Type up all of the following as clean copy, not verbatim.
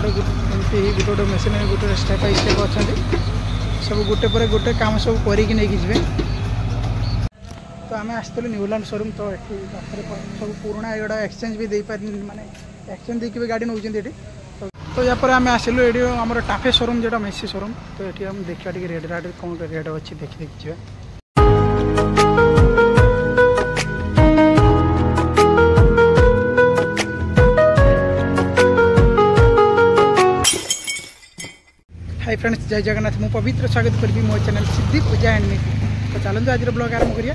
गोटे गोटे मेसीन गोटे स्टेप बाय स्टेप अच्छा सब गोटे पर गोटे काम सब करके तो आम आसलु न्यूलैंड शोरूम तो ये सब पुराना एगुड़ा एक्सचेंज भी दे माने एक्सचेंज देकी भी गाड़ी नौकरी तो या पर आम आसलु ये आम टाफे शोरूम जोटा मेसी शोरूम तो ये हम देखा रेट राट कौन रेट अच्छी देखी देखी हाय फ्रेंड्स जय जगन्नाथ मु पवित्र स्वागत करी मो channel Siddhi Pooja and meet तो चलते आज ब्लॉग आरंभ करिया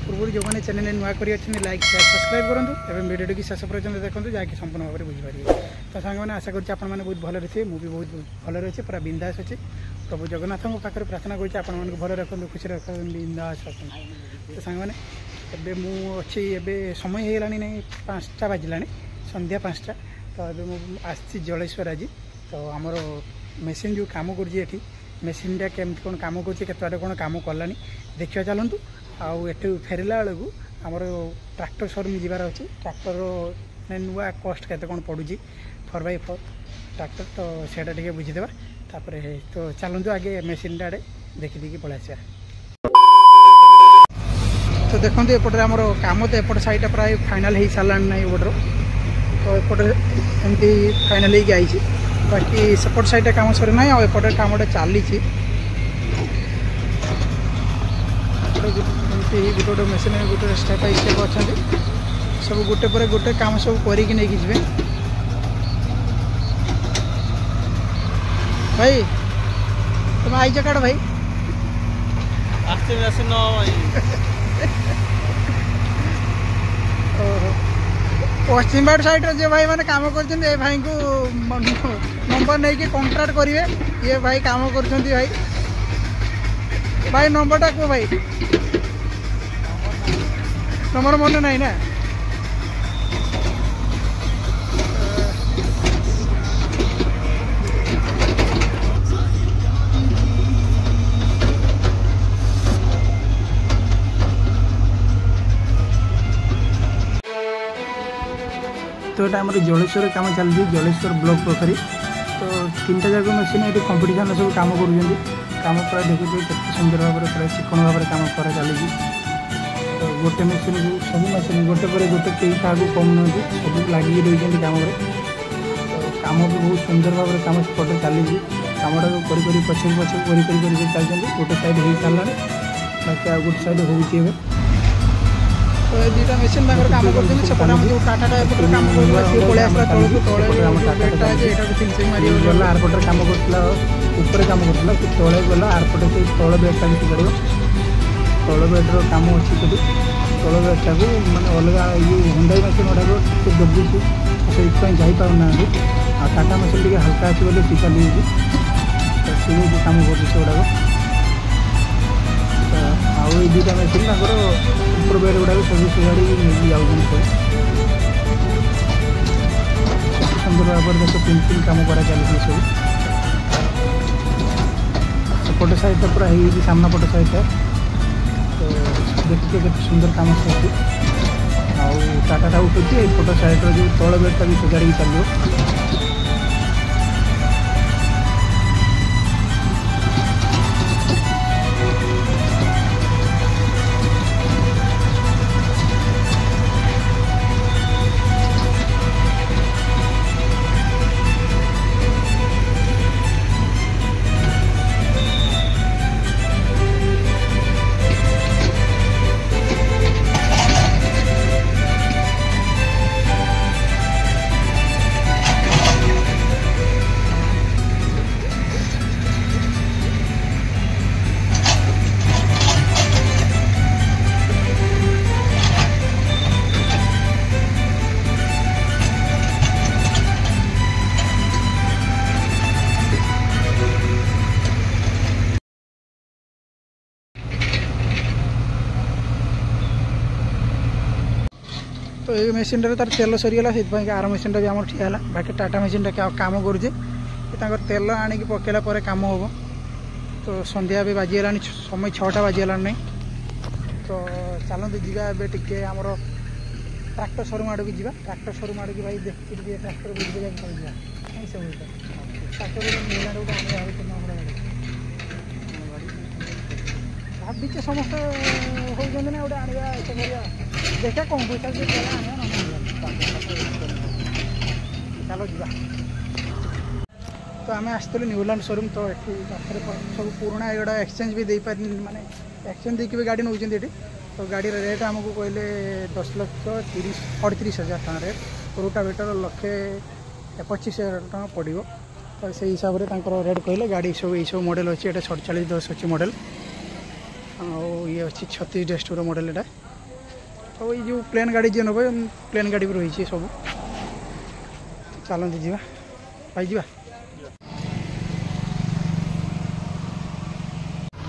पूर्व जो मैंने चैनल नुआ कर लाइक शेयर सब्सक्राइब करूँ वीडियो की शेष पर्यटन देखते जहाँकि संपूर्ण भाव में बुझीपारे तो सांग मैंने आशा करें आपने बहुत भल रही मुझे बहुत भल रही पूरा बिंदास अच्छे प्रभु जगन्नाथ पाखे प्रार्थना करें भल रखते खुशी रखते बिंदास रखते तो सांग मैंने मुझे एवं समय होगा नहीं 5टा बाजिला संध्या 5टा तो ये आसी जलेश्वर आज तो आमर मेसीन जो कम कर मेसीनटा केमती कौन कम कर कौन कम कलानी देखा चलतु आउ फेरला बेलू आमर ट्रैक्टर शोरूम जीवार अच्छे ट्रैक्टर नुआ कस्ट के कौन पड़ू 4x4 ट्रैक्टर तो सेटा टे बुझीदेवा तापर तो चलतु आगे मेसीन आड़े देखी देखी पलि आसा तो देखो एपटे आमर कम तो एपट साइड प्राय फाइनाल हो सारा ना एपटर तो एपटे एमती फाइनाल हो बाकी सेपट साइड काम सर ना आएपटे कम चली गोटे गोटे मेसीन गोटे स्टेप बाय स्टेप अच्छा सब गोटे पर गोटे काम सब करके भाई तुम आईच काड़ भाई पश्चिम बाट साइड जो भाई मैंने काम कर भाई को नंबर नहीं कि कॉन्ट्रैक्ट करेंगे ये भाई काम कर भाई भाई नंबरटा कह भाई नंबर मन नहीं ना तो ये आम जलेश्वर कम चलती जलेश्वर ब्लॉक पोखरी तो 3टा जाक मेसीन ये कंपिटिशन सब कम कम पूरा देखिए केते सुंदर भाव में पूरा चिकन भाव में कम कर चली तो गोटे मेसीन सब मेसीन गोटे पर गोटे कई क्या कम ना सब लगी रही कम तो कम भी बहुत सुंदर भाव में कम सेपटे चली कमटा कर पछक पछक चलते गोटे साइड हो सारा बाकी आ गोटे साइड हो तो ये 2टा मेसीन काम कर टाटा काम पलैसा तौक तले फिनिशिंग मारी गला आरपटे कम कर कम कर तले गला आरपटे से तल बेडटा भी पड़ो तल बेड्र कम अच्छी तल बेडटा को मैंने अलग ये हुंडाई मेसीन गुड़ाक दबुची से जापारना टाटा मेसीन टी हल्का अच्छे बोले सी चली तो सी कम कर आउ 2टा मेसीन ऊपर बेड गुड़ाक सब सिगाड़ी नहीं जाऊँ सुंदर भाव में देख पिंचिंग कम करा चलती सब सेपटे साइड पूरा हो सामना पट साइड तो देखिए केते सुंदर कम कर टाटा उठुची एपट साइड जो तल बेडटा भी सजाड़ी चलो तो ये मेसीन तार तेल सरीगला से आर मेसीन भी आम ठिया बाकी टाटा मेसीन कम करुचे तेल आणिक पकेला कम हम तो संध्या भी बाजीगला समय 6टा बाजीगला नहीं तो चलते जीवा टे आमर ट्रैक्टर शोरूम आड़ को जी ट्रैक्टर शोरूम आड़ की भाई देखिए ट्रैक्टर बुझे जाए सब सब ट्रैक्टर गोटे भाविचे समस्त होती ना गोटे आने देखा कम पैसा चलो जा तो आम आसलु न्यूलैंड शोरूम तो ये सब पुराना एगुड़ा एक्सचेंज भी दे पार माने एक्सचेंज देकी भी गाड़ी नौ तो गाड़ी रेट आमको कहले 10,38,000 टका रेट रोटावेटर 1,25,000 टका पड़ो तो से हिसाब से रेट कहले गाड़ी सब ये सब मॉडल अच्छी 4710 अच्छी मॉडल ये अच्छी 36 डेस्टोर मॉडल एटा तो ये जो प्लेन गाड़ी जी नब प्लेन गाड़ी भी रही सब चलते जा भाई जा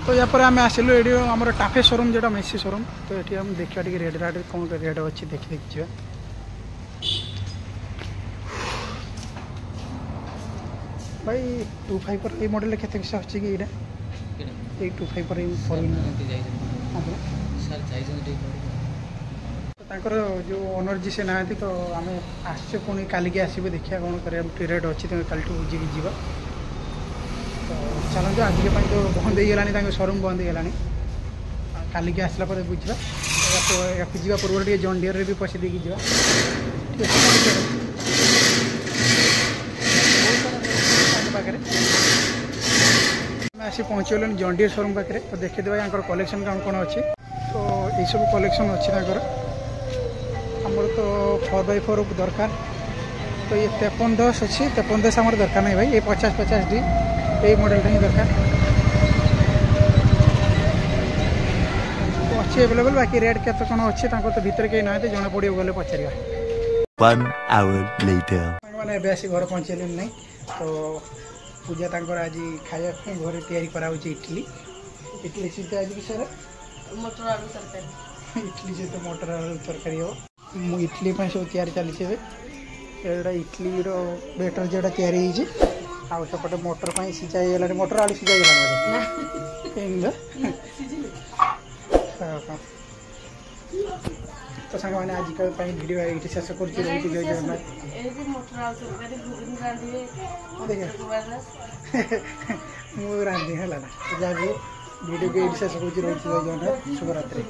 तो या पर आम आसिलु ये आम टाफे शोरूम जो मेसी शोरूम तो ये हम देखा रेट राट कौन रेट अच्छी देखी देखी भाई 25 पर ये मॉडल के अच्छी कि ये 25 पर जो ओनर जी से ना तो आम आस पुणी काली आसबे देखिए कौन कर रेट अच्छी कल बुझी जा तो चलते आज तो बंद हो गलानी शोरूम बंद हो गलानी काली आसला बुझा या जा पूर्व टे जॉन डियर भी पशि देकी जा पाखे आसी पहुँचीगल जॉन डियर शोरूम पाखे तो देखीदे यहाँ कलेक्शन कौन कौन अच्छी तो ये सब कलेक्शन अच्छी आमर तो 4x4 दरकार तो ये 5310 अच्छी 5310 आम दरकार नहीं भाई ये 50-50D ये मॉडल ही दरकार तो अच्छी अवेलेबल बाकी रेट के कौन अच्छे तो भितर कहीं ना जना पड़ो गले पचार 1 hour later मैंने आसी घर पहुँचेल नहीं तो पूजा तक आज खाया घर तैयारी करा इडली इडली सहित आज कि सर मटर आलू तरकारी इडली सहित मटर आलू तरकारी हो इडली सब तैयारी चली इडली बेटर जोटा तैयारी आउ सेपटे मटर सीझा गला मटर आलू सीझा गला तो सांग मैंने आज वीडियो ये शेष कर रांधि है जहाँ भी वीडियो को ये शेष कर शुभरात्रि।